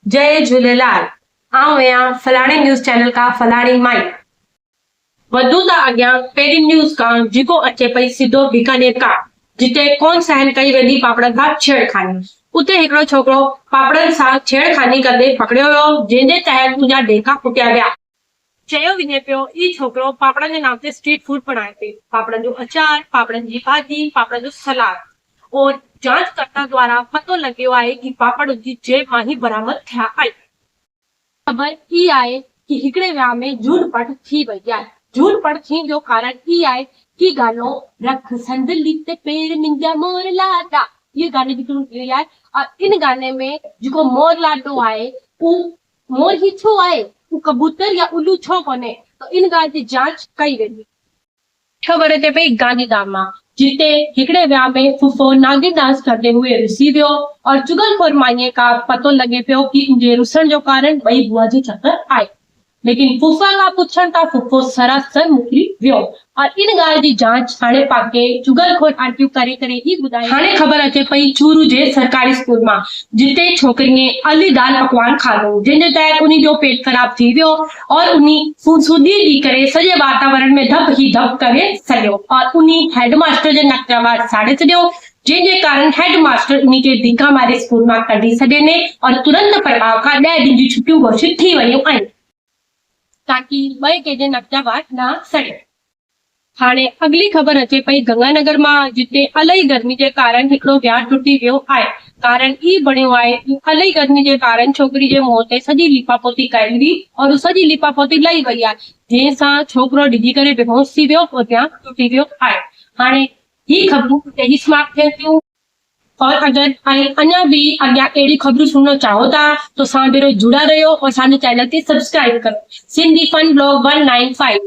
जय झूलेलाल। आऊं आहियां फलाणी न्यूज़ चैनल का फलाणी माई। वधू था अॻियां पहिरीं न्यूज़ खां जेको अचे पई सिधो बीकानेर खां, जिते कौन सहन कई वेंदी पापड़नि सां छेड़खानी। उते हिकिड़ो छोकिरो पापड़नि सां छेड़खानी कंदे पकड़ियो वियो, जंहिंजे तहत उनजा ॾेका पुटिया विया। चयो वञे पियो ई छोकिरो पापड़नि जे नाम ते स्ट्रीट फूड बणाए पियो, पापड़नि जो अचार, पापड़नि जी भाॼी, पापड़नि जो सलाद। और जांचकर्ता द्वारा पतो लॻियो आहे कि पापड़ उनजी जेब मां ही बरामद थिया आहिनि। ख़बर ई आहे कि हिकिड़े विहाउ में झूठ पट थी वई आहे। झूठ पट थियण जो कारण ई आहे कि गानो रख संदली ते पेर मुंहिंजा मोर लाडा, ये गाने जी ट्यून कई आहे। और इन गाने में जेको मोर लाडो आहे उ मोर ही छो आहे, उ कबूतर या उल्लू छो कोन्हे, तो इन ॻाल्हि जी जांच कई वेंदी। ख़बर अचे पई गांधीधाम मां, जिते हिकिड़े विहाउ में फुफो नागिन डांस करते हुए रुसी वियो और चुगलखोर माईअ खां पतो लॻे पियो कि उनजे रुसण जो कारण ॿई बुआ जी चक्कर आहे। लेकिन फुफा खां पुछण तां फुफो सरासर मुकरी वियो और इन ॻाल्हि जी जांच हाणे पाके चुगलखोर आंटियूं करे करे ही ॿुधाई। हाणे ख़बर अचे पई चूरू जे सरकारी स्कूल मां, जिते छोकिरीअ अली दाल पकवान खाधो, जंहिंजे तहत उन्ही जो पेट ख़राब थी वियो और उन्ही सूदी ॾी करे सॼे वातावरण में धप ही धप करे छॾियो और उन्ही हेडमास्टर जे नकवार साड़े छॾियो, जंहिंजे कारण हेडमास्टर उन्ही खे धिका मारे स्कूल मां कढी छॾियनि और तुरंत प्रभाव खां 10 ॾींहं जी छुटियूं घोषित थी वयूं आहिनि, ताकि ॿई कंहिंजे नकवार न सड़े। हाणे अगली ख़बर अचे पई गंगानगर मां, जिते इलाही गर्मी जे कारण हिकिड़ो विहाउ टुटी वियो आहे। कारण ई बणियो आहे कि इलाही गर्मी जे कारण छोकिरी जे मुंहं ते सॼी लीपापोती कयल हुई और सॼी लीपापोती लही वई आहे, जंहिं सां छोकिरो डिॼी करे बेहोश थी वियो और विहाउ टुटी वियो आहे। हाणे ही ख़बरूं हिते ही समाप्त थियनि थियूं। और अगर अञा भी अॻियां अहिड़ी ख़बरूं सुनना चाहो था तो सां जुड़ा रहियो और असांजे चैनल खे सब्सक्राइब करो। Sindhi fun blog 195।